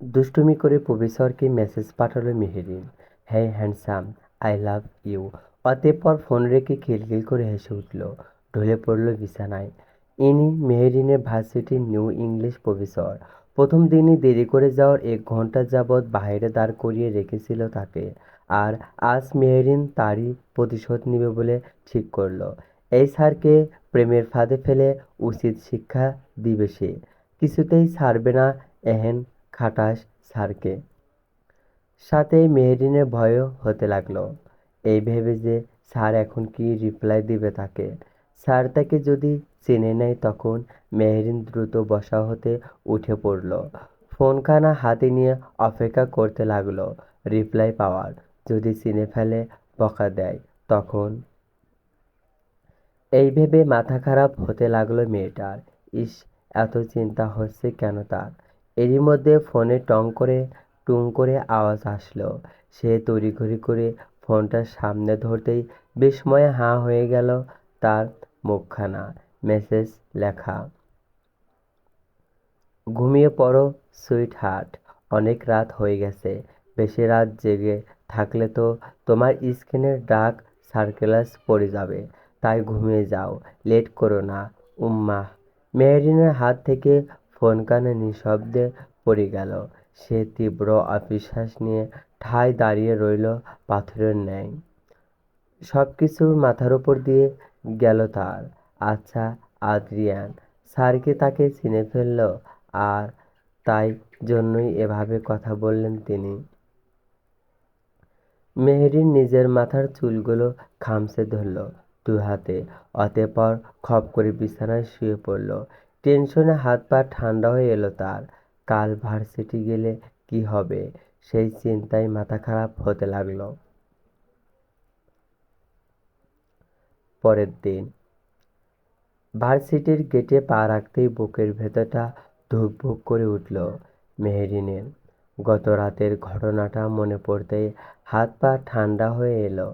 দুষ্টুমি করে প্রফেসরকে মেসেজ পাঠালো মেহেরিন। হ্যাঁ হ্যান্ডসাম, আই লাভ ইউ। অতঃপর ফোন রেখে খিলখিল করে হেসে উঠল, ঢলে পড়ল বিছানায়। ইনি মেহেরিনের ভার্সিটির নিউ ইংলিশ প্রফেসর। প্রথম দিনই দেরি করে যাওয়ার 1 ঘন্টা যাবৎ বাইরে দাঁড় করিয়ে রেখেছিল তাকে। আর আজ মেহেরিন তারই প্রতিশোধ নেবে বলে ঠিক করল। এই স্যারকে প্রেমের ফাঁদে ফেলে উচিত শিক্ষা দিবে সে। কিছুতেই ছাড়বে না এহেন খাটাস স্যারকে। সাথে মেহেরিনের ভয়ও হতে লাগলো, এই ভেবে যে স্যার এখন কি রিপ্লাই দিবে তাকে। স্যার তাকে যদি চেনে নেয় তখন। মেহেরিন দ্রুত বসা হতে উঠে পড়ল, ফোনখানা হাতে নিয়ে অপেক্ষা করতে লাগলো রিপ্লাই পাওয়ার। যদি চিনে ফেলে, বকা দেয়, তখন। এই ভেবে মাথা খারাপ হতে লাগলো মেয়েটার। ইস, এত চিন্তা হচ্ছে কেন তার। এরই মধ্যে ফোনে টুং করে আওয়াজ আসলো। সে তড়িঘড়ি করে ফোনটা সামনে ধরতেই বিস্ময়ে হাঁ হয়ে গেল তার মুখখানা। মেসেজ লেখা, ঘুমিয়ে পড়ো সুইট হার্ট, অনেক রাত হয়ে গেছে। বেশি রাত জেগে থাকলে তো তোমার স্কিনের ডার্ক সার্কেলস পড়ে যাবে। তাই ঘুমিয়ে যাও, লেট করো না। উম্মাহ। মেহেরিনের হাত থেকে ফোন কানে নিঃশব্দে পড়ে গেল। সে তীব্র অবিশ্বাস নিয়ে ঠায় দাঁড়িয়ে রইল পাথরের ন্যায়। সবকিছু মাথার উপর দিয়ে গেল তার। আচ্ছা, আদ্রিয়ান স্যারকে তাকে চিনে ফেলল, আর তাই জন্যই এভাবে কথা বললেন তিনি। মেহেরিন নিজের মাথার চুলগুলো খামচে ধরল 2 হাতে। অতঃপর খপ করে বিছানায় শুয়ে পড়ল। টেনশনে হাত পা ঠান্ডা হয়ে এলো তার। কাল ভার্সিটি গেলে কি হবে, সেই চিন্তায় মাথা খারাপ হতে লাগলো। পরের দিন ভার্সিটির গেটে পা রাখতেই বুকের ভেতরটা ধুকপুক করে উঠল মেহেরিনের। গত রাতের ঘটনাটা মনে পড়তেই হাত পা ঠান্ডা হয়ে এলো।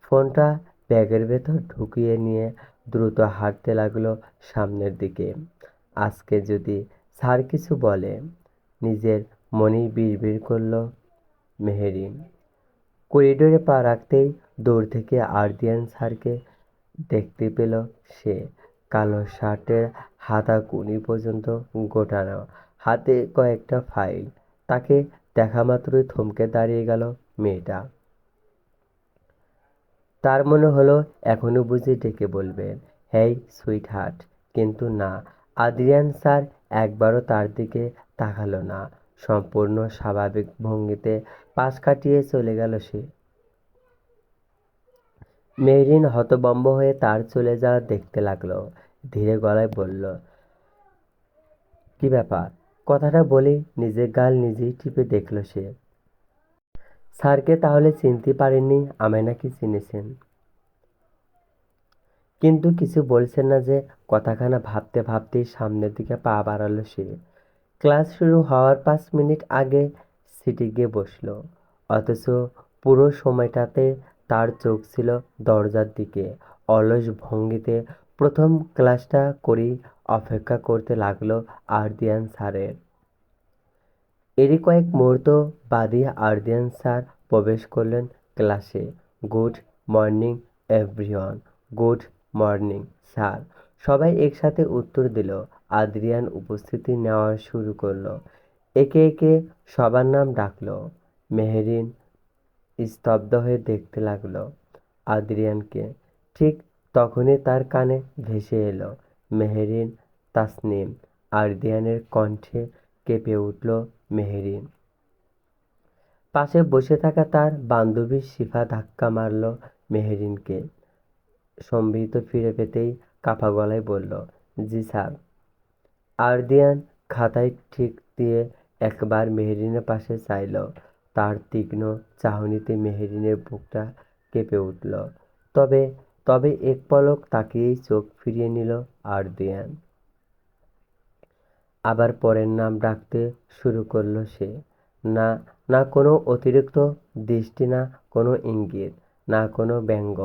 ফোনটা ব্যাগের ভেতর ঢুকিয়ে নিয়ে দ্রুত হাঁটতে লাগলো সামনের দিকে। আজকে যদি স্যার কিছু বলে, নিজের মনেই বিড়বিড় করল মেহেরিন। করিডোরে পা রাখতেই দূর থেকে আর্দিয়ান স্যারকে দেখতে পেল সে। কালো শার্টের হাতাকুনি পর্যন্ত গোটানো, হাতে কয়েকটা ফাইল। তাকে দেখামাত্রই থমকে দাঁড়িয়ে গেল মেয়েটা। তার মনে হলো এখনো বুঝি ডেকে বলবেন, হেই সুইট হার্ট, কিন্তু না। আদ্রিয়ান স্যার একবারও তার দিকে তাকালো না। সম্পূর্ণ স্বাভাবিক ভঙ্গিতে পাশ কাটিয়ে চলে গেল সে। মেহরিন হতভম্ব হয়ে তার চলে যাওয়া দেখতে লাগলো। ধীরে গলায় বলল, কি ব্যাপার? কথাটা বলেই নিজের গাল নিজেই টিপে দেখল সে। স্যারকে তাহলে চিনতে পারেননি, আমায় নাকি চিনেছেন? কিন্তু কিছু বলছেন না যে। কথাখানা ভাবতে ভাবতেই সামনের দিকে পা বাড়ালো সে। ক্লাস শুরু হওয়ার 5 মিনিট আগে সিটে গিয়ে বসল। অথচ পুরো সময়টাতে তার চোখ ছিল দরজার দিকে। অলস ভঙ্গিতে প্রথম ক্লাসটা করেই অপেক্ষা করতে লাগলো আর্দিয়ান স্যারের। এরই কয়েক মুহূর্ত বাদই আর্দিয়ান স্যার প্রবেশ করলেন ক্লাসে। Good morning everyone. Good morning sir. সবাই একসাথে উত্তর দিল। আদ্রিয়ান উপস্থিতি নেওয়া শুরু করলো। একে একে সবার নাম ডাকলো। মেহেরিন স্তব্ধ হয়ে দেখতে লাগলো আদ্রিয়ানকে। ঠিক তখনই তার কানে ভেসে এলো মেহেরিন, তাসনিম। আদ্রিয়ানের কণ্ঠে কেঁপে উঠল মেহেরিন। পাশে বসে থাকা তার বান্ধবী শিফা ধাক্কা মারল মেহেরিনকে। সম্বিত ফিরে পেতেই কাঁপা গলায় বলল, জি স্যার। আর্দিয়ান খাতায় ঠিক দিয়ে একবার মেহেরিনের পাশে চাইল। তার তীক্ষ্ণ চাহনিতে মেহেরিনের বুকটা কেঁপে উঠল। তবে তবে এক পলক তাকিয়েই চোখ ফিরিয়ে নিল আর্দিয়ান। আবার পরের নাম ডাকতে শুরু করল সে। না, না কোনো অতিরিক্ত দৃষ্টি, না কোনো ইঙ্গিত, না কোনো ব্যঙ্গ,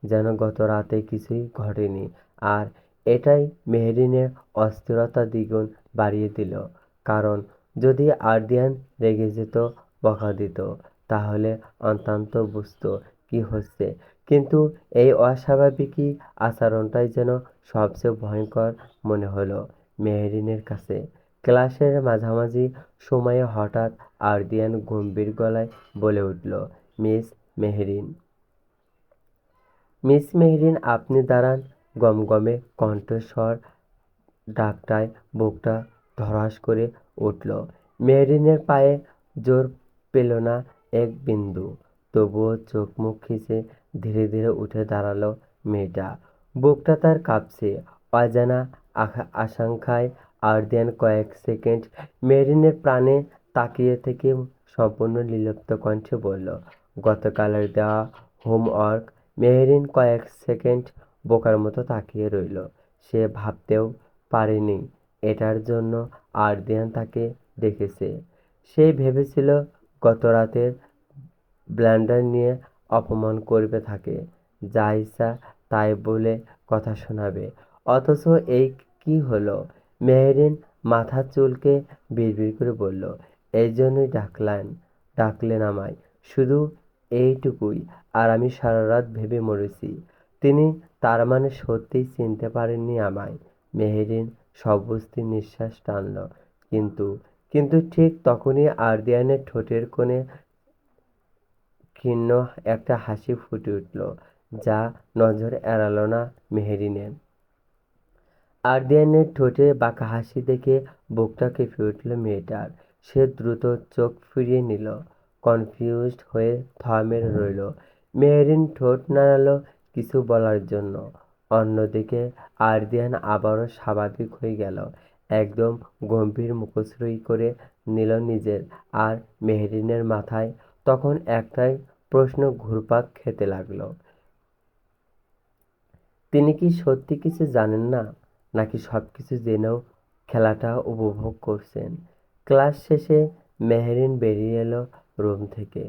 যেন গত রাতে কিছুই ঘটেনি। আর এটাই মেহেরিনের অস্থিরতা দ্বিগুণ বাড়িয়ে দিল। কারণ যদি আর্দিয়ান রেগে যেত, বকা দিত, তাহলে অন্তত বুঝতো কি হচ্ছে। কিন্তু এই অস্বাভাবিকই আচরণটাই যেন সবচেয়ে ভয়ঙ্কর মনে হলো মেহরিনের কাছে। ক্লাসের মাঝামাঝি সময়ে হঠাৎ আর্দিয়ান গম্ভীর গলায় বলে উঠল, মিস মেহরিন। মিস মেহরিন, আপনি দাঁড়ান। গমগমে কণ্ঠস্বর ডাকটায় বুকটা ধড়াস করে উঠল। মেহরিনের পায়ে জোর পেল না এক বিন্দু। তবুও চোখ মুখ খিচে ধীরে ধীরে উঠে দাঁড়ালো মেয়েটা। বুকটা তার কাঁপছে অজানা আশঙ্কায়। আর্দিয়ান কয়েক সেকেন্ড মেহরিনের প্রাণে তাকিয়ে থেকে সম্পূর্ণ নির্লিপ্ত কণ্ঠে বলল, গতকালের দেওয়া হোমওয়ার্ক। মেহরিন কয়েক সেকেন্ড বোকার মতো তাকিয়ে রইল। সে ভাবতেও পারেনি এটার জন্য আর্দিয়ান তাকে ডেকেছে। সে ভেবেছিল গতরাতের ব্লান্ডার নিয়ে অপমান করবে তাকে, যা ইচ্ছা তাই বলে কথা শোনাবে। অথচ এই কি হলো? মেহরিন মাথা চুলকে বিড়বিড় করে বলল, এই জন্যই ডাকলেন আমায়, শুধু এইটুকুই। আর আমি সারা রাত ভেবে মরেছি তিনি তার মানে সত্যিই চিনতে পারেননি আমায়। মেহরিন সবুজটি নিঃশ্বাস টানল। কিন্তু কিন্তু ঠিক তখনই আর্দিয়ানের ঠোঁটের কোণে ক্ষীণ একটা হাসি ফুটে উঠল, যা নজর এড়াল না মেহরিনের। আর্দিয়ানের ঠোঁটে বাঁকা হাসি দেখে বুকটা কেঁপে উঠল মেয়েটার। সে দ্রুত চোখ ফিরিয়ে নিল, কনফিউজড হয়ে থ মেরে রইল। মেহরিন ঠোঁট নাড়াল কিছু বলার জন্য। অন্যদিকে আর্দিয়ান আবারও স্বাভাবিক হয়ে গেল, একদম গম্ভীর মুখশ্রী করে নিল নিজের। আর মেহরিনের মাথায় তখন একটাই প্রশ্ন ঘুরপাক খেতে লাগলো, তিনি কি সত্যি কিছু জানেন না, নাকি সবকিছু জেনেও খেলাটা উপভোগ করছেন? ক্লাস শেষে মেহরিন বেরিয়ে এলো রুম থেকে।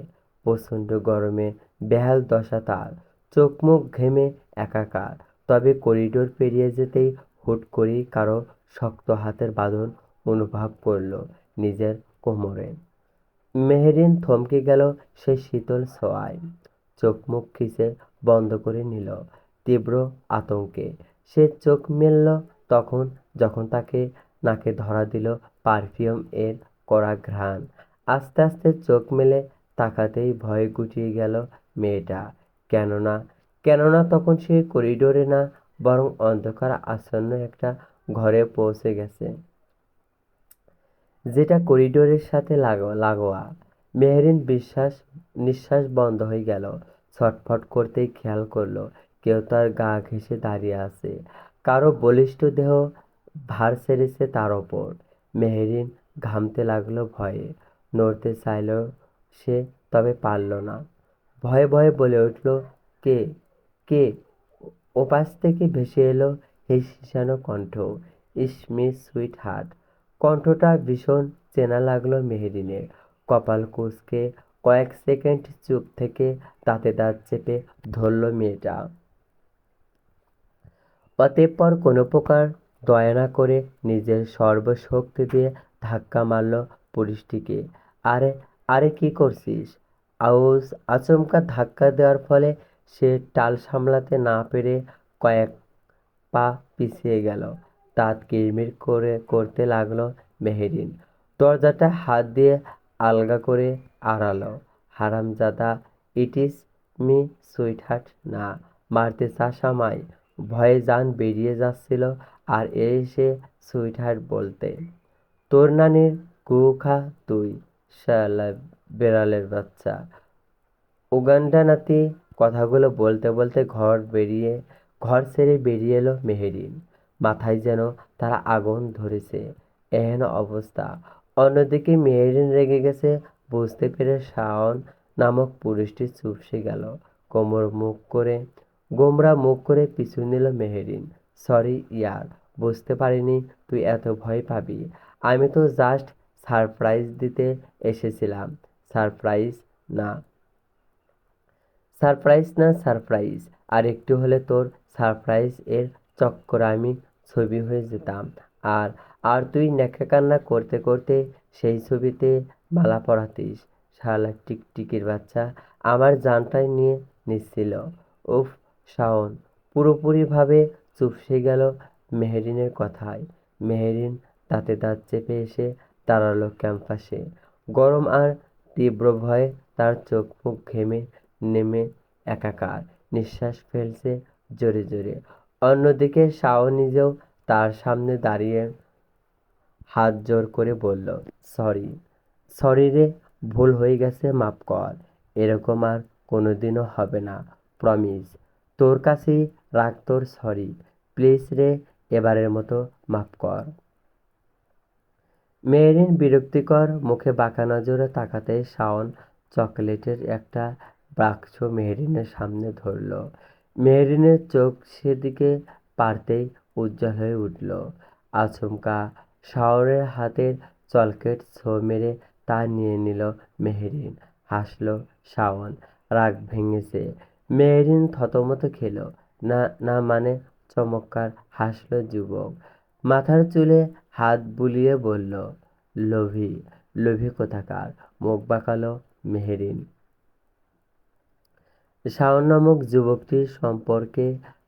প্রচণ্ড গরমে বেহাল দশা তার, চোখ মুখ ঘেমে একাকার। তবে করিডোর পেরিয়ে যেতেই হুট করেই কারো শক্ত হাতের বাঁধন অনুভব করল নিজের কোমরে। মেহরিন থমকে গেল সেই শীতল ছোঁয়ায়। চোখ মুখ খিচে বন্ধ করে নিল তীব্র আতঙ্কে। সে চোখ মেলল তখন যখন তাকে নাকে ধরা দিল পারফিউম এর কড়া ঘ্রাণ। আস্তে আস্তে চোখ মেলে তাকাতেই ভয়ে গুটিয়ে গেল মেয়েটা। কেননা কেননা তখন সে করিডোরে না, বরং অন্ধকার আচ্ছন্ন একটা ঘরে পৌঁছে গেছে, যেটা করিডোরের সাথে লাগোয়া। মেহরিন নিঃশ্বাস বন্ধ হয়ে গেল। ছটফট করতেই খেয়াল করলো কেউ তার গা ঘেঁষে দাঁড়িয়ে আছে। কারো বলিষ্ঠ দেহ ভার ছেড়েছে তার ওপর। মেহরিন ঘামতে লাগলো ভয়ে। নড়তে চাইল সে, তবে পারল না। ভয়ে ভয়ে বলে উঠল, কে? কে? ওপাশ থেকে ভেসে এলো এই শিশানো কণ্ঠ, ইস মিস সুইট হার্ট। কণ্ঠটা ভীষণ চেনা লাগলো মেহরিনের। কপাল কুঁচকে কয়েক সেকেন্ড চুপ থেকে দাঁতে দাঁত চেপে ধরল মেয়েটা। অতঃপর কোনো প্রকার দয়া না করে নিজের সর্বশক্তি দিয়ে ধাক্কা মারল পুরুষটিকে। আরে আরে কি করছিস? আচমকা ধাক্কা দেওয়ার ফলে সে টাল সামলাতে না পেরে কয়েক পা পিছিয়ে গেল। দাঁত কিরমির করে করতে লাগলো মেহরিন। দরজাটা হাত দিয়ে আলগা করে আড়ালো। হারামজাদা, ইট ইজ মি সুইটহার্ট। না, মারতে চাস আমায়? ভয়ে জান বেরিয়ে যাচ্ছিল আর এসে সুইটহার্ট বলতে। তোর নানির গু খা তুই, শালা বেড়ালের বাচ্চা। উগান্ডা নাতি। কথাগুলো বলতে বলতে ঘর ছেড়ে বেরিয়ে এলো মেহরিন। মাথায় যেন তার আগুন ধরেছে, এহেন অবস্থা। অন্যদিকে মেহরিন রেগে গেছে বুঝতে পেরে শাওন নামক পুরুষটি চুপসে গেল। গোমরা মুখ করে পিছু নিল মেহরিন। সরি ইয়ার, বুঝতে পারিনি তুই এত ভয় পাবি। আমি তো জাস্ট সারপ্রাইজ দিতে এসেছিলাম। সারপ্রাইজ না সারপ্রাইজ। আর একটু হলে তোর সারপ্রাইজ এর চক্করে আমি ছবি হয়ে যেতাম। আর আর তুই নেকা কান্না করতে করতে সেই ছবিতে মালা পরাতিস। শালা টিকটিকির বাচ্চা আমার জানটাই নিয়ে নিচ্ছিল। উফ। শাওন পুরোপুরিভাবে চুপসে গেল মেহেরিনের কথায়। মেহেরিন দাঁতে দাঁত চেপে এসে দাঁড়ালো ক্যাম্পাসে। গরম আর তীব্র ভয়ে তার চোখ মুখ ঘেমে নেমে একাকার। নিঃশ্বাস ফেলছে জোরে জোরে। অন্যদিকে শাওন নিজেও তার সামনে দাঁড়িয়ে হাত জোর করে বলল, সরি। সরি রে, ভুল হয়ে গেছে, মাফ কর। এরকম আর কোনোদিনও হবে না, প্রমিস। তোর কাছেই রাখ তোর সরি। প্লিজ রে, এবারের মতো মাফ কর। মেয়েরিন বিরক্তিকর মুখে বাঁকা নজরে তাকাতে শাওন চকলেটের একটা বাক্স মেহেরিনের সামনে ধরল। মেহেরিনের চোখ সেদিকে পারতেই উজ্জ্বল হয়ে উঠল। আচমকা শাওনের হাতের চকলেট ছো মেরে তা নিয়ে নিল মেহেরিন। হাসল শাওন। রাগ ভেঙেছে। মেহেরিন থতমত খেল। না না মানে চমৎকার হাসল যুবক। মাথার চুলে হাত বুলিয়ে বলল, লোভী। লোভী কোথাকার। মুখ বাঁকালো মেহেরিন। শাওন নামক যুবকটি সম্পর্কে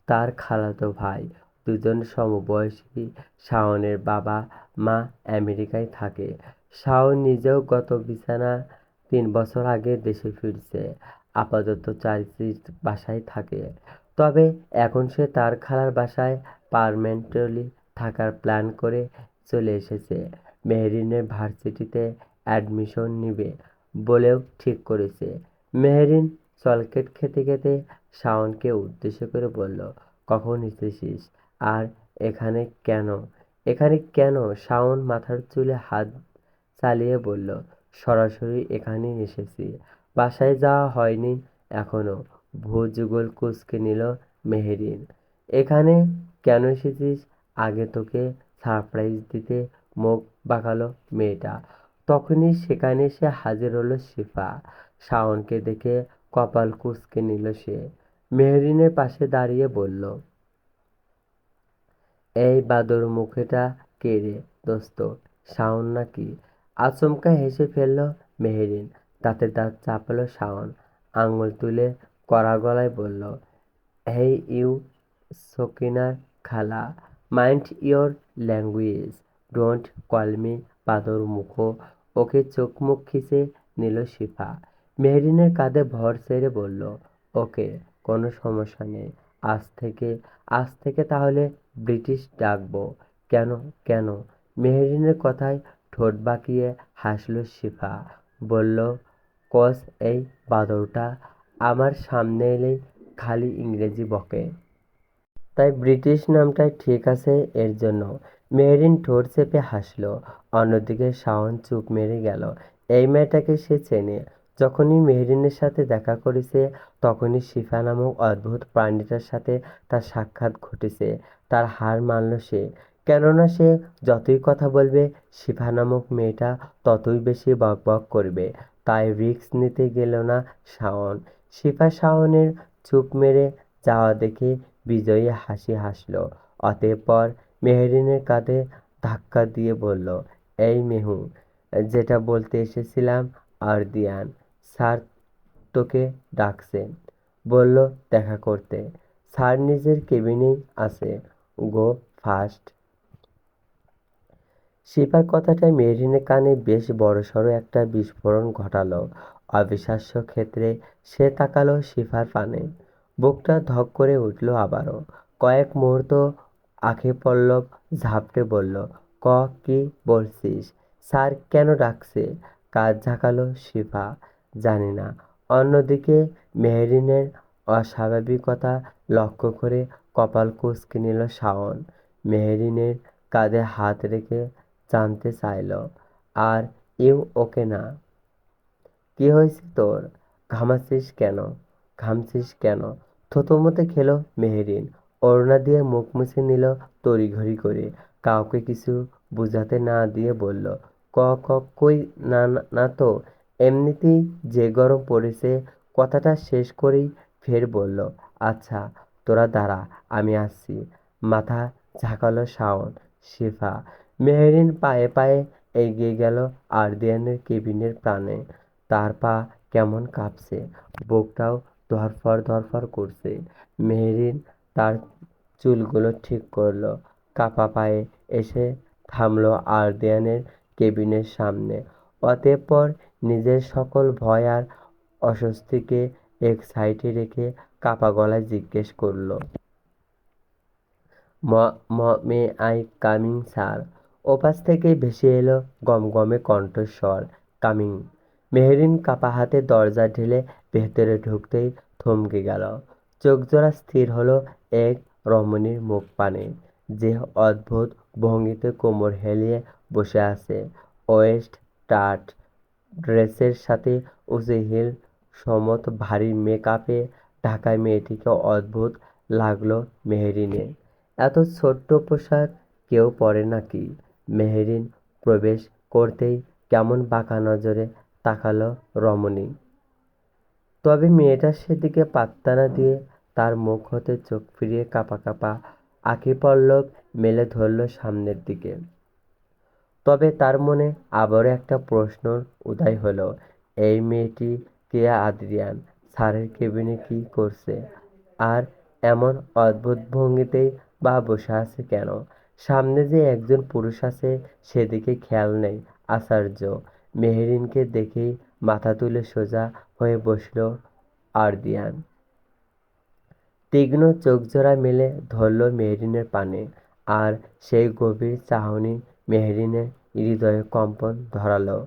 তার খালাতো ভাই। দুজন সমবয়সী। শাওনের বাবা মা আমেরিকায় থাকে। শাওন নিজেও গত বিছানা 3 বছর আগে দেশে ফিরছে। আপাতত চাচির বাসায় থাকে। তবে এখন সে তার খালার বাসায় পার্মানেন্টলি থাকার প্ল্যান করে চলে এসেছে। মেহেরিনের ভার্সিটিতে অ্যাডমিশন নিবে বলেও ঠিক করেছে। মেহেরিন চকলেট খেতে খেতে শাওনকে উদ্দেশ্য করে বলল, কখন এসেছিস? আর এখানে কেন? এখানে কেন? শাওন মাথার চুলে হাত চালিয়ে বলল, সরাসরি এখানেই এসেছি। বাসায় যাওয়া হয়নি এখনো। ভুজুগল কুঁচকে নিল মেহেরিন। এখানে কেন এসেছিস? আগে তোকে সারপ্রাইজ দিতে। মুখ বাঁকালো মেয়েটা। তখনই সেখানে এসে হাজির হলো শিফা। শাওনকে দেখে কপাল কুঁচকে নিল সে। মেহরিনের পাশে দাঁড়িয়ে বলল, এই বাদর মুখেটা কে রে দোস্ত? শাওন নাকি? আচমকা হেসে ফেলল মেহেরিন। দাঁতে দাঁত চাপল শাওন। আঙুল তুলে কড়া গলায় বলল, হেই ইউ সকিনার খালা, mind your language. Don't call me বাদর মুখো। ওকে চোখ মুখ খিচে নিল শিফা। মেহরিনের কাঁধে ভর ছেড়ে বলল, ওকে, কোনো সমস্যা নেই। আজ থেকে তাহলে ব্রিটিশ ডাকবো। কেন? কেন? মেহরিনের কথায় ঠোঁট বাঁকিয়ে হাসল শিফা। বলল, কস এই বাদরটা আমার সামনে এলেই খালি ইংরেজি বকে। তাই ব্রিটিশ নামটাই ঠিক আছে এর জন্য। মেহরিন ঠোঁট চেপে হাসল। অন্যদিকে শাওন চুপ মেরে গেল। এই মেয়েটাকে সে চেনে। যখনই মেহরিনের সাথে দেখা করেছে তখনই শিফা নামক অদ্ভুত প্রাণীটার সাথে তার সাক্ষাৎ ঘটেছে। তার হার মানল সে। কেননা সে যতই কথা বলবে শিফা নামক মেয়েটা ততই বেশি বকবক করবে। তাই রিস্ক নিতে গেল না শাওন। শিফা শাওনের চুপ মেরে যাওয়া দেখে বিজয়ী হাসি হাসল। অতঃপর মেহরিনের কাঁধে ধাক্কা দিয়ে বলল, এই মেহু, যেটা বলতে এসেছিলাম আরদিয়ান স্যার তোকে ডাকছেন। বলল দেখা করতে। স্যার নিজের কেবিনেই আছে। গো ফাস্ট। শিফার কথাটা মেহরিনের কানে বেশ বড়সড় একটা বিস্ফোরণ ঘটালো। অবিশ্বাস্য ক্ষেত্রে সে তাকালো শিফার পানে। বুকটা ধক করে উঠল আবারও। কয়েক মুহূর্ত আঁখে পল্লব ঝাপটে বলল, কি বলছিস? স্যার কেন ডাকছে? কাজ ঝাঁকালো শিফা। জানি না। অন্যদিকে মেহরিনের অস্বাভাবিকতা লক্ষ্য করে কপাল কুঁচকে নিল শাওন। মেহরিনের কাঁধে হাত রেখে জানতে চাইল, আর ইউ ওকে না? কি হয়েছে তোর? ঘামাচ্ছিস কেন? ঘামছিস কেন? থতমতে খেল মেহেরিন। ওড়না দিয়ে মুখ মুছে নিল তড়িঘড়ি করে। কাউকে কিছু বুঝাতে না দিয়ে বলল, ক ক কই না না তো, এমনিতেই যে গরম পড়েছে। কথাটা শেষ করেই ফের বলল, আচ্ছা তোরা দাঁড়া, আমি আসছি। মাথা ঝাঁকালো শাওন। শিফা। মেহেরিন পায়ে পায়ে এগিয়ে গেল আরদিয়ানের কেবিনের প্রাণে। তার পা কেমন কাঁপছে, বুকটাও ধরফর ধরফর করছে। মেহেরিন তার চুলগুলো ঠিক করলো, কাপা পায়ে এসে থামলো আরদিয়ানের কেবিনের সামনে। অতঃপর নিজের সকল ভয় আর অস্বস্তিকে এক সাইডে রেখে কাপা গলায় জিজ্ঞেস করলো, মে আই কামিং স্যার? ওপাশ থেকে ভেসে এলো গমগমে কণ্ঠস্বর, কামিং। মেহরিন কাপা হাতে দরজা ঢেলে ভেতরে ঢুকতেই থমকে গেল। চোখজোড়া স্থির হলো এক রমণীর মুখ পানে, যে অদ্ভুত ভঙ্গিতে কোমর হেলিয়ে বসে আছে। ওয়েস্ট টাট ড্রেসের সাথে উঁচু হিল সমত ভারী মেকআপে ঢাকা মেয়েটিকে অদ্ভুত লাগলো মেহরিনের। এত ছোট্ট পোশাক কেউ পরে নাকি? মেহরিন প্রবেশ করতেই কেমন বাঁকা নজরে তাকালো রমণী। তবে মেয়েটার সেদিকে পাত্তা না দিয়ে তার মুখ হতে চোখ ফিরিয়ে কাঁপা কাঁপা আঁখি পল্লব মেলে ধরল সামনের দিকে। তবে তার মনে আবারও একটা প্রশ্ন উদয় হলো, এই মেয়েটি কে? আদ্রিয়ান স্যারের কেবিনে কি করছে? আর এমন অদ্ভুত ভঙ্গিতেই বা বসে আছে কেন? সামনে যে একজন পুরুষ আছে সেদিকে খেয়াল নেই আচার্য। মেহরিনকে দেখেই মাথা তুলে সোজা হয়ে বসল আরদিয়ান। তীক্ষ্ণ চোখজোড়া মেলে ধরল মেহরিনের পানে, আর সেই গভীর চাহনি মেহরিনের হৃদয়ে কম্পন ধরালো।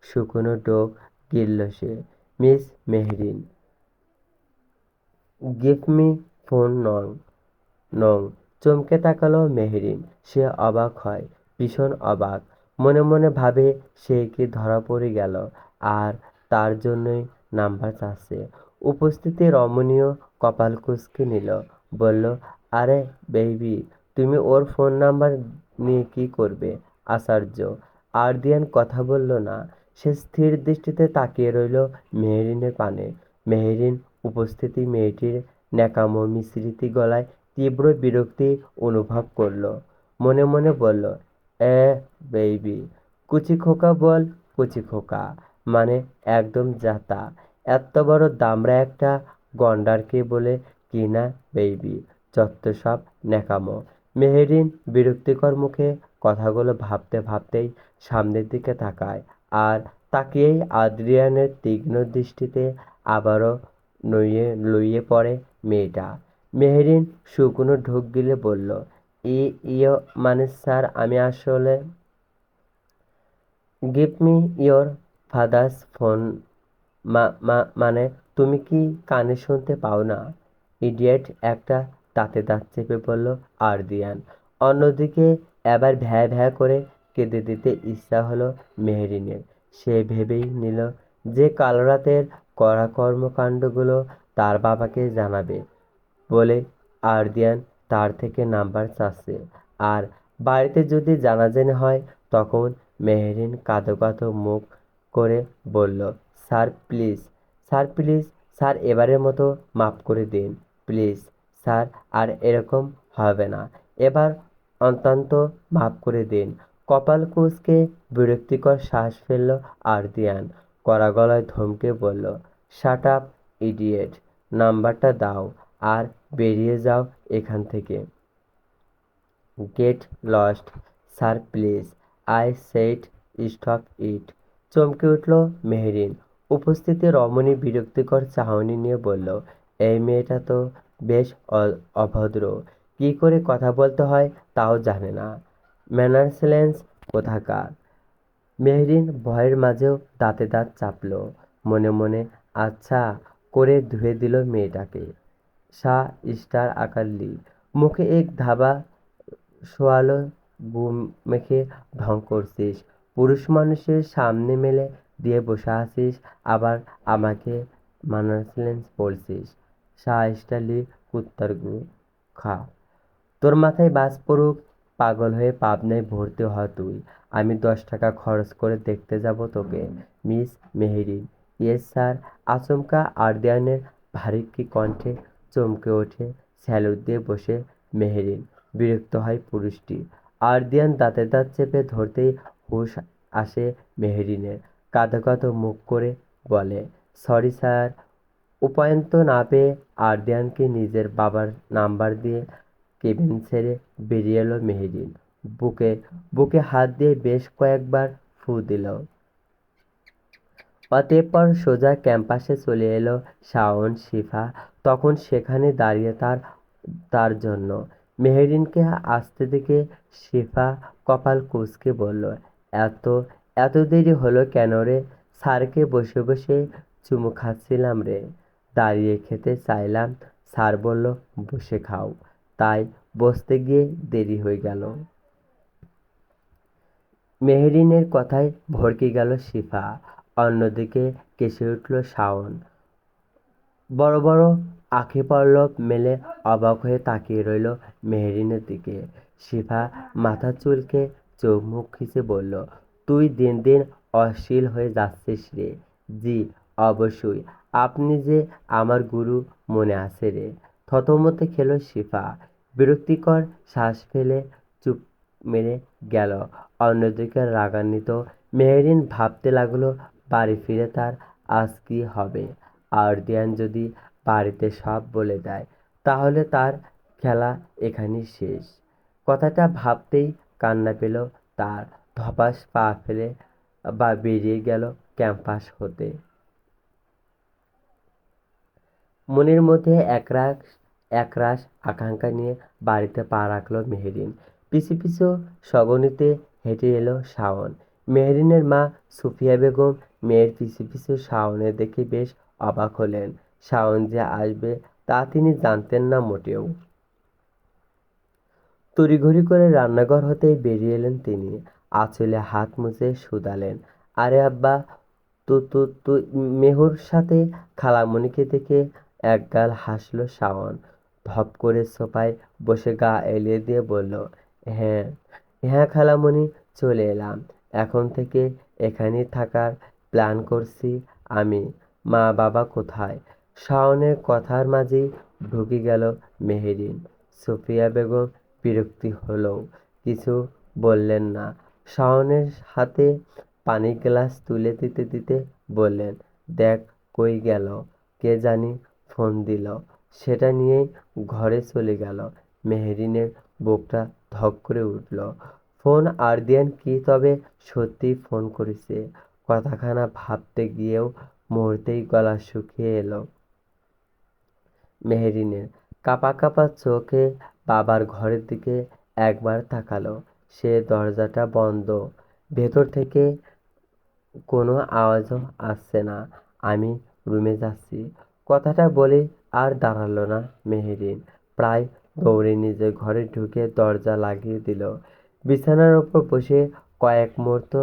শুকনো ডোক গিলল সে। Miss Mehrin, give me phone নং। নং। চমকে তাকালো মেহরিন। সে অবাক হয়, ভীষণ অবাক। মনে মনে ভাবে সে কি ধরা পড়ে গেল, আর তার জন্যই নাম্বার চাচ্ছে। উপস্থিতি রমণীয় কপাল কুঁচকে নিল, বলল, আরে বেবি, তুমি ওর ফোন নাম্বার নিয়ে কি করবে? আশ্চর্য। আরদিয়ান কথা বলল না। সে স্থির দৃষ্টিতে তাকিয়ে রইল মেহরিনের পানে। মেহরিন উপস্থিতি মেয়েটির ন্যাকামো মিশ্রিত গলায় তীব্র বিরক্তি অনুভব করল। মনে মনে বলল, এ বেবি, কুচি খোকা বল, কুচি খোকা মানে একদম জাতা। এত বড় দামড়া একটা গন্ডারকে বলে কি না বেবি, যত সব ন্যাকামো। মেহেরিন বিরক্তিকর মুখে কথাগুলো ভাবতে ভাবতেই সামনের দিকে তাকায়, আর তাকিয়েই আদ্রিয়ানের তীক্ষ্ণ দৃষ্টিতে আবারও লুইয়ে পড়ে মেয়েটা। মেহরিন শুকনো ঢোক গিলে বলল, ইয়ে মানে স্যার, আমি আসলে give me your father's phone. মানে তুমি কি কানে শুনতে পাও না? ইডিয়েট একটা, দাঁতে দাঁত চেপে বলল আরদিয়ান। অন্যদিকে এবার ভ্যা ভ্যা করে কেঁদে দিতে ইচ্ছা হলো মেহরিনের। সে ভেবেই নিল যে কাল রাতের কড়া কর্মকাণ্ডগুলো তার বাবাকে জানাবে বলে আরদিয়ান তার থেকে নাম্বার চাচ্ছে। আর বাড়িতে যদি জানাজানি হয় তখন। মেহরিন কাঁদো কাঁদো মুখ করে বলল, sir please, sir please, sir এবারের মতো মাফ করে দিন প্লিজ স্যার, আর এরকম হবে না, এবার অন্তত মাফ করে দিন। কপাল কুঁচকে বিরক্তিকর শ্বাস ফেলল আরদিয়ান। কড়া গলায় ধমকে বলল, শাট আপ ইডিয়েট, নাম্বারটা দাও আর বেরিয়ে যাও এখান থেকে। Get lost, sir please, I said stop it. চমকে উঠল মেহরিন। উপস্থিতি রমণী বিরক্তিকর চাহনি নিয়ে বলল, এই মেয়েটা তো বেশ অভদ্র, কি করে কথা বলতে হয় তাও জানে না, ম্যানারসলেন্স কোথাকার। মেহরিন ভয়ের মাঝেও দাঁতে দাঁত চাপল। মনে মনে আচ্ছা করে ধুয়ে দিল মেয়েটাকে। স্টার আকার লি, মুখে এক ধাবা সোয়ালো মেখে ঢং করছিস, পুরুষ মানুষের সামনে মেলে দিয়ে বসে আছিস, আবার আমাকে মানার্সলেন্স বলছিস। স্টাইলি কুত্তার গু খা, তোর মাথায় বাজ পড়ুক, পাগল হয়ে পাবনায় ভর্তি হ তুই। আমি 10 টাকা খরচ করে দেখতে যাব তোকে। মিস মেহেরিন। Yes sir. আচমকা আরদিয়ানের ভারী কণ্ঠে চমকে ওঠে স্যালুট দিয়ে বসে মেহেরিন। বিরক্ত হয় পুরুষটি। আরদিয়ান দাঁতে দাঁত চেপে ধরতেই হুঁশ আসে মেহেরিনের। কাঁদো কাঁদো মুখ করে বলে, সরি স্যার। উপায়ন্ত না পেয়ে আরদিয়ানকে নিজের বাবার নাম্বার দিয়ে কেবিন ছেড়ে বেরিয়ে এলো মেহেরিন। বুকে বুকে হাত দিয়ে বেশ কয়েকবার ফু দিল। অতঃপর সোজা ক্যাম্পাসে চলে এলো শাওন, শিফা তখন সেখানে দাঁড়িয়ে তার জন্য। মেহেরিনকে আসতে দেখে শিফা কপাল কুঁচকে বলল, এত এত দেরি হলো কেন রে? স্যারকে বসে বসে চুমু খাচ্ছিলাম রে। দাঁড়িয়ে খেতে চাইলাম, স্যার বলল বসে খাও, তাই বসতে গিয়ে দেরি হয়ে গেল। মেহেরিনের কথায় ভড়কে গেল শিফা। অন্যদিকে কেসে উঠল শাওন। বড় বড় আঁখি পল্লব মেলে অবাক হয়ে তাকিয়ে রইল মেহেরিনের দিকে। শিফা মাথা চুলকে চোখ মুখ খিচে বলল, তুই দিন দিন অশ্লীল হয়ে যাচ্ছিস রে। জি অবশ্যই, আপনি যে আমার গুরু মনে আছে রে। থতমতে খেল শিফা। বিরক্তিকর শ্বাস ফেলে চুপ মেরে গেল। অন্যদিকে রাগান্বিত মেহেরিন ভাবতে লাগলো, বাড়ি ফিরে তার আজ কি হবে। আরদিয়ান যদি বাড়িতে সব বলে দেয় তাহলে তার খেলা এখানেই শেষ। কথাটা ভাবতেই কান্না পেল তার। ধপাস পা ফেলে বেরিয়ে গেল ক্যাম্পাস হতে। মনের মধ্যে একরাশ আকাঙ্ক্ষা নিয়ে বাড়িতে পা রাখল মেহেরিন। পিছু পিছু সগনিতে হেঁটে এলো শাওন। মেহেরিনের মা সুফিয়া বেগম মেয়ের পিছু পিছু শাওনের দেখে বেশ অবাক হলেন। শাওন যে আসবে তা তিনি জানতেন না মোটেও। তড়িঘড়ি করে রান্নাঘর হতেই বেরিয়ে এলেন তিনি। আঁচলে হাত মুছে শুধালেন, আরে আব্বা, তো তো তো মেহুর সাথে খালামণিকে দেখে একগাল হাসল শাওন। ধপ করে সোফায় বসে গা এলিয়ে দিয়ে বলল, হ্যাঁ হ্যাঁ খালামণি, চলে এলাম। এখন থেকে এখানেই থাকার প্ল্যান করছি আমি। মা বাবা কোথায়? শাওনের কথার মাঝেই ঢুকে গেল মেহেরিন। সুফিয়া বেগম বিরক্তি হলেও কিছু বললেন না। শাওনের হাতে পানির গ্লাস তুলে দিতে দিতে বললেন, দেখ কই গেল, কে জানি ফোন দিল। সেটা নিয়েই ঘরে চলে গেল। মেহেরিনের বুকটা ধক করে উঠল। ফোন আরদিয়ান কি তবে সত্যিই ফোন করেছে? কথাখানা ভাবতে গিয়েও মুহূর্তেই গলা শুকিয়ে এলো মেহেরিনের। কাঁপা কাঁপা চোখে বাবার ঘরের দিকে একবার তাকালো সে। দরজাটা বন্ধ, ভেতর থেকে কোনো আওয়াজও আসছে না। আমি রুমে যাচ্ছি। কথাটা বলে আর দাঁড়ালো না মেহেরিন। প্রায় দৌড়ে নিজের ঘরে ঢুকে দরজা লাগিয়ে দিল। বিছানার ওপর বসে কয়েক মুহূর্ত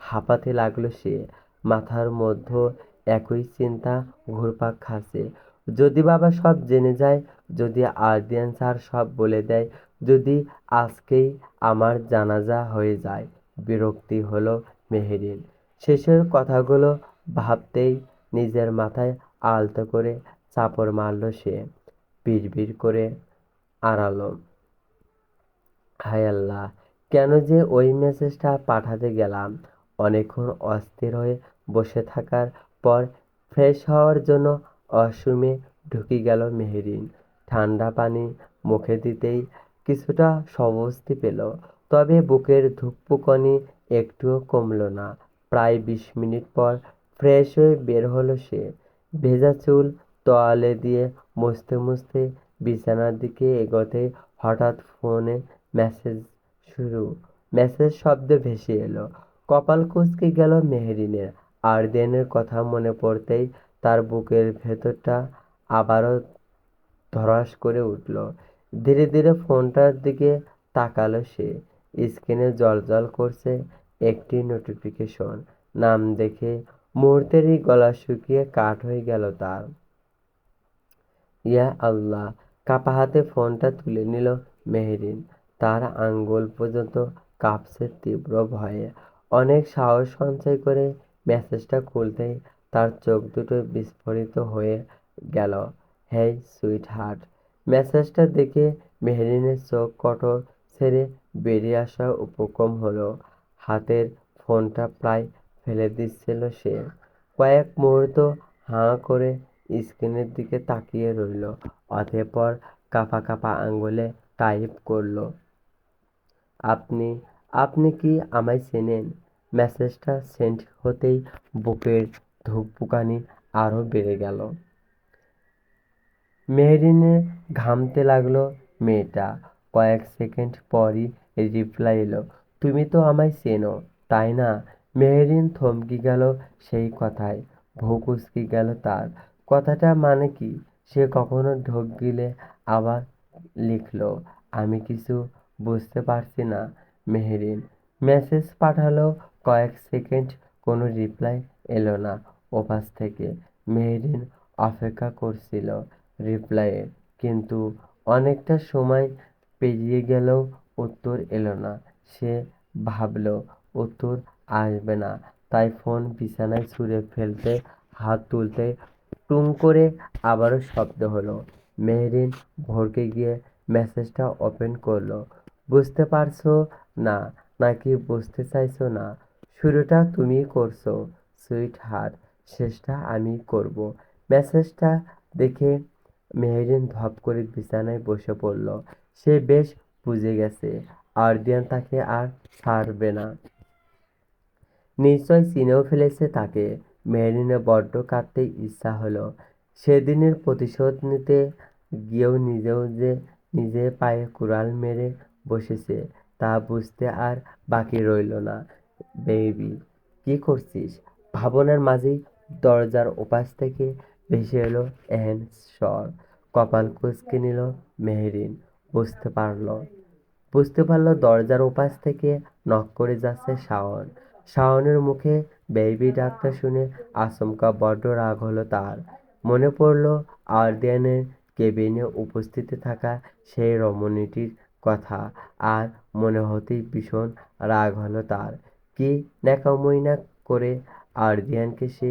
হাঁপাতে লাগলো সে। মাথার মধ্যে একই চিন্তা ঘুরপাক খাচ্ছে। যদি বাবা সব জেনে যায়, যদি আরদিয়ান স্যার সব বলে দেয়, যদি আজকেই আমার জানাজা হয়ে যায়। বিরক্তি হলো মেহেরিন। শেষের কথাগুলো ভাবতেই নিজের মাথায় আলতো করে চাপড় মারল সে। বিড়বিড় করে আড়ালো, হায় আল্লাহ, কেন যে ওই মেসেজটা পাঠাতে গেলাম। অনেকক্ষণ অস্থির হয়ে বসে থাকার পর ফ্রেশ হওয়ার জন্য ওয়াশরুমে ঢুকে গেল মেহেরিন। ঠান্ডা পানি মুখে দিতেই কিছুটা স্বস্তি পেল। তবে বুকের ধুকপুকানি একটুও কমল না। প্রায় 20 মিনিট পর ফ্রেশ হয়ে বের হলো সে। ভেজা চুল তোয়ালে দিয়ে মুছতে মুছতে বিছানার দিকে এগোতে হঠাৎ ফোনে মেসেজ শুরু। মেসেজ শব্দে ভেসে এলো। কপাল কুঁচকে গেল মেহেরিনের। আরদিয়ানের কথা মনে পড়তেই তার বুকের ভেতরটা আবারও ধড়াস করে উঠল। ধীরে ধীরে ফোনটার দিকে তাকালো সে। স্ক্রিনে জ্বলজ্বল করছে একটি নোটিফিকেশন। নাম দেখে মুহূর্তেরই গলা শুকিয়ে কাঠ হয়ে গেল তার। ইয়া আল্লাহ! কাঁপা হাতে ফোনটা তুলে নিল মেহেরিন। তার আঙুল পর্যন্ত কাঁপছে তীব্র ভয়ে। অনেক সাহস সঞ্চয় করে মেসেজটা খুলতেই তার চোখ দুটো বিস্ফোরিত হয়ে গেল। হেই সুইট হার্ট! মেসেজটা দেখে মেহেরিনের চোখ কঠোর ছেড়ে বেরিয়ে আসা উপক্রম হলো। হাতের ফোনটা প্রায় ফেলে দিচ্ছিল সে। কয়েক মুহূর্ত হাঁ করে স্ক্রিনের দিকে তাকিয়ে রইল। অতঃপর কাঁপা কাঁপা আঙুলে টাইপ করলো, আপনি আপনি কি আমায় চেনেন? মেসেজটা সেন্ড হতেই বুকের ধুকপুকানি আরো বেড়ে গেল। মেহরিনের ঘামতে লাগলো মেয়েটা। কয়েক সেকেন্ড পরই রিপ্লাই এলো, তুমি তো আমায় চেনো, তাই না? মেহরিন থমকে গেল সেই কথায়। ভ্রু কুঁচকে গেল তার। কথাটা মানে কি? সে কখনো ঢোক গিলে আবার লিখলো, আমি কিছু বুঝতে পারছি না। মেহরিন মেসেজ পাঠালো। কয়েক সেকেন্ড কোনো রিপ্লাই এলো না ওপাশ থেকে। মেহরিন অপেক্ষা করছিল রিপ্লাইয়ের, কিন্তু অনেকটা সময় পেরিয়ে গেলেও উত্তর এলো না। সে ভাবলো উত্তর আসবে না, তাই ফোন বিছানায় ছুঁড়ে ফেলতে হাত তুলতে টুং করে আবারও শব্দ হলো। মেহরিন ভড়কে গিয়ে মেসেজটা ওপেন করলো। বুঝতে পারছো না নাকি বুঝতে চাইছো না? শুরুটা তুমি করছো সুইট হার্ট, শেষটা আমি করব। মেসেজটা দেখে মেহরিন ধপ করে বিছানায় বসে পড়ল। সে বেশ বুঝে গেছে আরদিয়ান তাকে আর ছাড়বে না। নিশ্চয় চিনেও ফেলেছে তাকে। মেহরিনের বড্ড কাঁদতে ইচ্ছা হলো। সেদিনের প্রতিশোধ নিতে গিয়েও নিজেও যে নিজের পায়ে কুড়াল মেরে বসেছে তা বুঝতে আর বাকি রইল না। বেবি, কি করছিস? ভাবনার মাঝেই দরজার ওপাশ থেকে ভেসে এলো এহেন স্বর। কপাল কুঁচকে নিল মেহরিন। বুঝতে পারল দরজার ওপাশ থেকে নক করে যাচ্ছে শাওন। শাওনের মুখে বেবি ডাকটা শুনে আচমকা বড্ড রাগ হলো তার। মনে পড়ল আরদিয়ানের কেবিনে উপস্থিত থাকা সেই রমণীটির কথা, আর মনে হতেই ভীষণ রাগ হলো তার। কি ন্যাকামোই না করে আরদিয়ানকে সে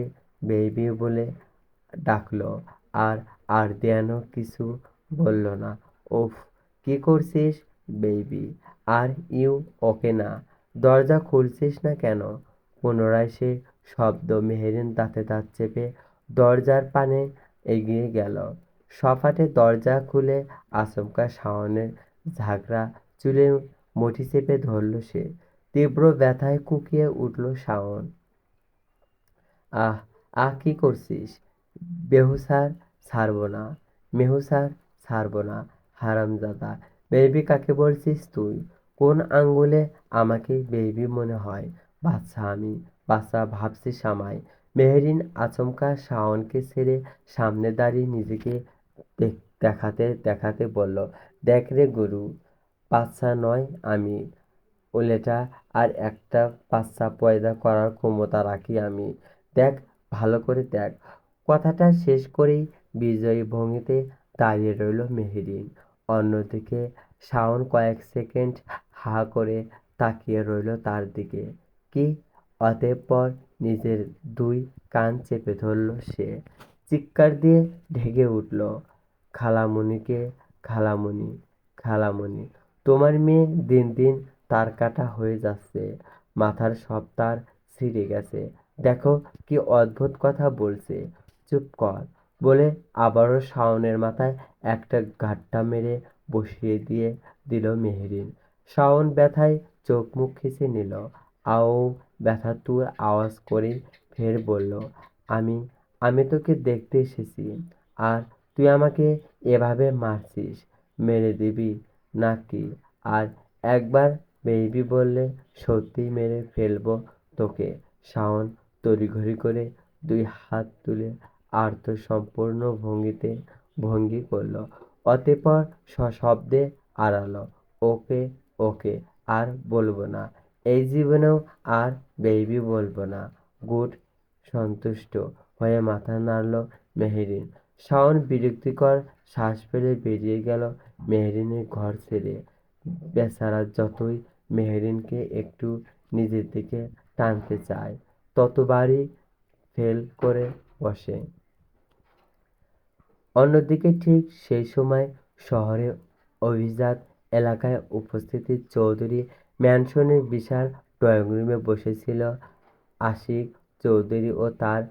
বেবি বলে ডাকলো, আর আরদিয়ানও কিছু বলল না। উফ, কি করছিস বেবি? আর ইউ ওকে না? দরজা খুলছিস না কেন? পুনরায় সে শব্দ। মেহরিন দাঁতে দাঁত চেপে দরজার পানে এগিয়ে গেল। সপাটে দরজা খুলে আচমকা শাওনের ঝাঁকড়া চুলে মুঠি চেপে ধরল সে। তীব্র ব্যথায় কুঁকিয়ে উঠল শাওন। আহ আহ কি করছিস? বেহুসার ছাড়বো না, মেহুসার ছাড়বো না, হারামজাদা। বেবি কাকে বলছিস তুই? কোন আঙ্গুলে আমাকে বেবি মনে হয়? বাচ্চা আমি, বাচ্চা ভাবছিস আমায়? মেহরিন আচমকা শাওনকে ছেড়ে সামনে দাঁড়িয়ে নিজেকে দেখাতে দেখাতে বলল, দেখ রে গুরু, বাচ্চা নয় আমি, উল্টা আর একটা বাচ্চা পয়দা করার ক্ষমতা রাখি আমি। দেখ, ভালো করে দেখ। কথাটা শেষ করেই বিজয়ী ভঙ্গিতে দাঁড়িয়ে রইল মেহরিন। অন্যদিকে শাওন কয়েক সেকেন্ড হাঁ করে তাকিয়ে রইল তার দিকে। কি? অতঃপর নিজের দুই কান চেপে ধরল সে। চিৎকার দিয়ে ঢেকে উঠল, খালামণিকে, খালামণি, খালামণি, তোমার মেয়ে দিন দিন তারকাটা হয়ে যাচ্ছে। মাথার সব তার ছিঁড়ে গেছে। দেখো কি অদ্ভুত কথা বলছে। চুপ কর বলে আবারও শাওনের মাথায় একটা ঘাট্টা মেরে বসিয়ে দিয়ে দিল মেহরিন। শাওন ব্যথায় চোখ মুখ খিঁচে নিল। আও, ব্যথাতুর আওয়াজ করে ফের বলল, আমি আমি তোকে দেখতে এসেছি, আর তুই আমাকে এভাবে মারছিস? মেরে দিবি নাকি? আর একবার বেবি বললে সত্যিই মেরে ফেলবো তোকে। শাওন তড়িঘড়ি করে দুই হাত তুলে আর্তসম্পন্ন ভঙ্গি করল। অতঃপর সশব্দে আড়ালো, ওকে, ওকে, আর বলবো না। এই জীবনেও আর বেবি বলবো না। গুড। সন্তুষ্ট হয়ে মাথা নাড়ল মেহরিন। শাওন বিরক্তিকর শ্বাস ফেলে বেরিয়ে গেল মেহরিনের ঘর ছেড়ে। বেচারা যতই মেহরিনকে একটু নিজের দিকে টানতে চায়, ততবারই ফেল করে বসে। অন্যদিকে ঠিক সেই সময় শহরে অভিজাত এলাকায় উপস্থিতি চৌধুরী ম্যানশনের বিশাল ড্রয়িং রুমে বসেছিল আশিক চৌধুরী ও তার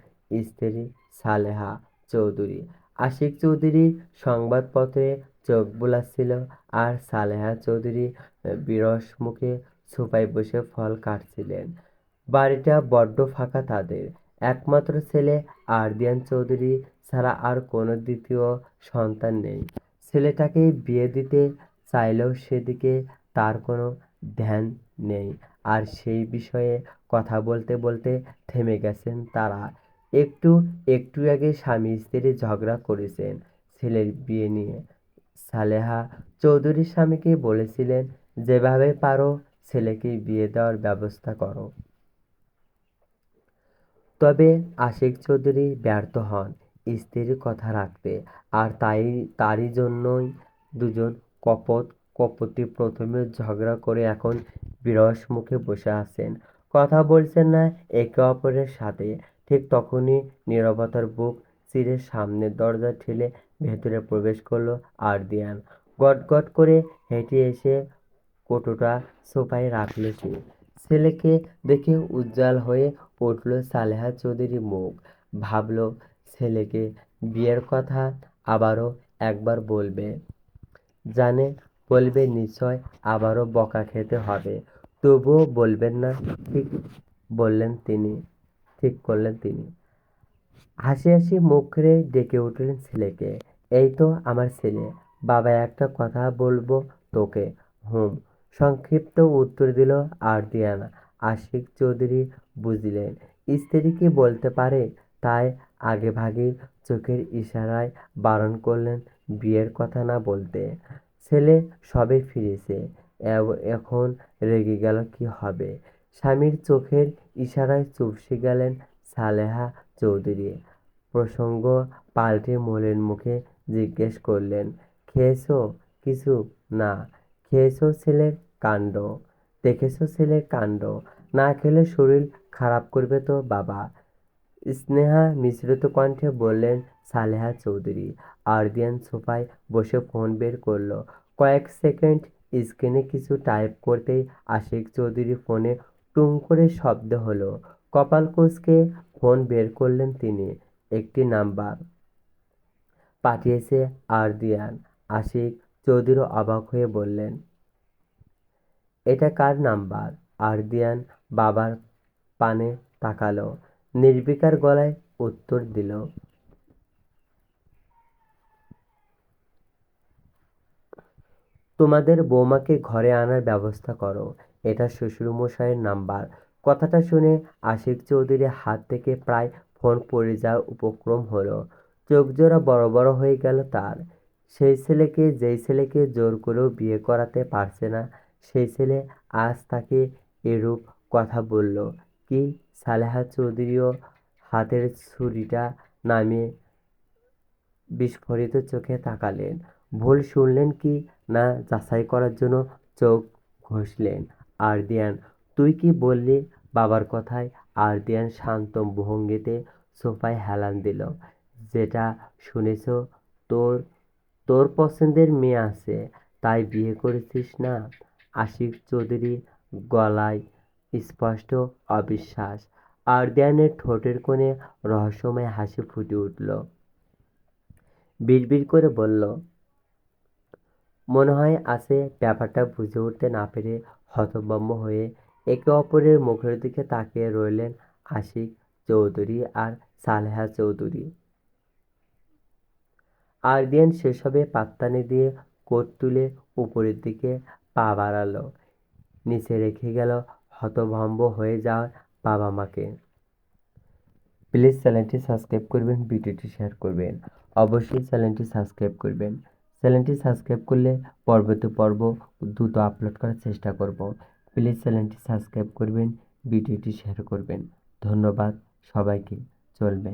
স্ত্রী সালেহা চৌধুরী। আশিক চৌধুরী সংবাদপত্রে চোখ বোলাচ্ছিল আর সালেহা চৌধুরী বিরস মুখে সোফায় বসে ফল কাটছিলেন। বাড়িটা বড্ড ফাঁকা তাদের। একমাত্র ছেলে আরদিয়ান চৌধুরী ছাড়া আর কোনো দ্বিতীয় সন্তান নেই। ছেলেটাকে বিয়ে দিতে চাইলেও সেদিকে তার কোনো ধ্যান নেই। আর সেই বিষয়ে কথা বলতে বলতে থেমে গেছেন তারা। একটু একটু আগে স্বামী স্ত্রী ঝগড়া করেছেন ছেলের বিয়ে নিয়ে। সালেহা চৌধুরীর স্বামীকে বলেছিলেন, যেভাবে পারো ছেলেকে বিয়ে দেওয়ার ব্যবস্থা করো। তবে আশিক চৌধুরী ব্যর্থ হন স্ত্রীর কথা রাখতে। আর তারই জন্যই দুজন কপতি প্রথমে ঝগড়া করে এখন বিরস মুখে বসে আছেন, কথা বলছেন না একে অপরের সাথে। ঠিক তখনই নীরবতার বুক চিরে সামনের দরজা ঠেলে ভেতরে প্রবেশ করলো আরদিয়ান। গট গট করে হেঁটে এসে কৌটোটা সোফায় রাখল সে। ছেলেকে দেখে উজ্জ্বল হয়ে উঠল সালেহা চৌধুরীর মুখ। ভাবল ছেলেকে বিয়ের কথা আবারও একবার বলবে। জানে বলবে নিশ্চয় আবারও বকা খেতে হবে, তবুও বলবেন না। ঠিক করলেন তিনি। হাসি হাসি মুখ করে ডেকে উঠলেন ছেলেকে। এই তো আমার ছেলে। বাবা একটা কথা বলবো তোকে। হুম, সংক্ষিপ্ত উত্তর দিল আরদিয়ান। আশিক চৌধুরী বুঝলেন স্ত্রী কি বলতে পারে, তাই আগেভাগে চোখের ইশারায় বারণ করলেন বিয়ের কথা না বলতে। ছেলে সবে ফিরেছে, এখন রেগে গেল কি হবে। স্বামীর চোখের ইশারায় চুপসে গেলেন সালেহা চৌধুরী। প্রসঙ্গ পাল্টে মলিন মুখে জিজ্ঞেস করলেন, খেয়েছো কিছু? না। খেয়েছো ছেলের কাণ্ড, দেখেছো ছেলের কাণ্ড। না খেলে শরীর খারাপ করবে তো বাবা। স্নেহা মিশ্রিত কণ্ঠে বললেন সালেহা চৌধুরী। আরদিয়ান সোফায় বসে ফোন বের করলো। কয়েক সেকেন্ড স্ক্রিনে কিছু টাইপ করতেই আশিক চৌধুরী ফোনে টুং করে শব্দ হলো। কপাল কুঁচকে ফোন বের করলেন তিনি। একটি নাম্বার পাঠিয়েছে আরদিয়ান। আশিক চৌধুরী অবাক হয়ে বললেন, এটা কার নাম্বার? আরদিয়ান বাবার পানে তাকালো, নির্বিকার গলায় উত্তর দিল, তোমাদের বৌমাকে ঘরে আনার ব্যবস্থা করো, এটা শ্বশুরমশাইয়ের নাম্বার। কথাটা শুনে আশিক চৌধুরীর হাত থেকে প্রায় ফোন পড়ে যাওয়ার উপক্রম হলো। চোখজোড়া বড় বড় হয়ে গেল তার। যেই ছেলেকে জোর করেও বিয়ে করাতে পারছে না, সেই ছেলে আজ তাকে এরূপ কথা বলল কি? সালেহা চৌধুরীও হাতের ছুরিটা নামিয়ে বিস্ফোরিত চোখে তাকালেন। ভুল শুনলেন কি না যাচাই করার জন্য চোখ ঘষলেন। আরদিয়ান, তুই কি বললি বাবার কথায়? আরদিয়ান শান্ত ভঙ্গিতে সোফায় হেলান দিল। যেটা শুনেছ, তোর তোর পছন্দের মেয়ে আছে, তাই বিয়ে করেছিস না? আশিক চৌধুরীর গলায় স্পষ্ট অবিশ্বাস। আরদিয়ানের ঠোঁটের কোণে রহস্যময় হাসি ফুটে উঠল। বিড়বিড় করে বলল, মনে হয় আছে। ব্যাপারটা বুঝে উঠতে না পেরে হতভম্ব হয়ে একে অপরের মুখের দিকে তাকিয়ে রইলেন আশিক চৌধুরী আর সালেহা চৌধুরী। আরদিয়ান সেসবে পাত্তা না দিয়ে কোট তুলে উপরের দিকে পা বাড়ালো, নিচে রেখে গেল হতভম্ব হয়ে যাওয়া বাবা মাকে। প্লিজ চ্যানেলটি সাবস্ক্রাইব করবেন, ভিডিওটি শেয়ার করবেন। অবশ্যই চ্যানেলটি সাবস্ক্রাইব করবেন। চ্যানেলটি সাবস্ক্রাইব করলে পরবর্তী পর্ব দ্রুত আপলোড করার চেষ্টা করব। প্লিজ চ্যানেলটি সাবস্ক্রাইব করবেন, ভিডিওটি শেয়ার করবেন। ধন্যবাদ সবাইকে। চলবে।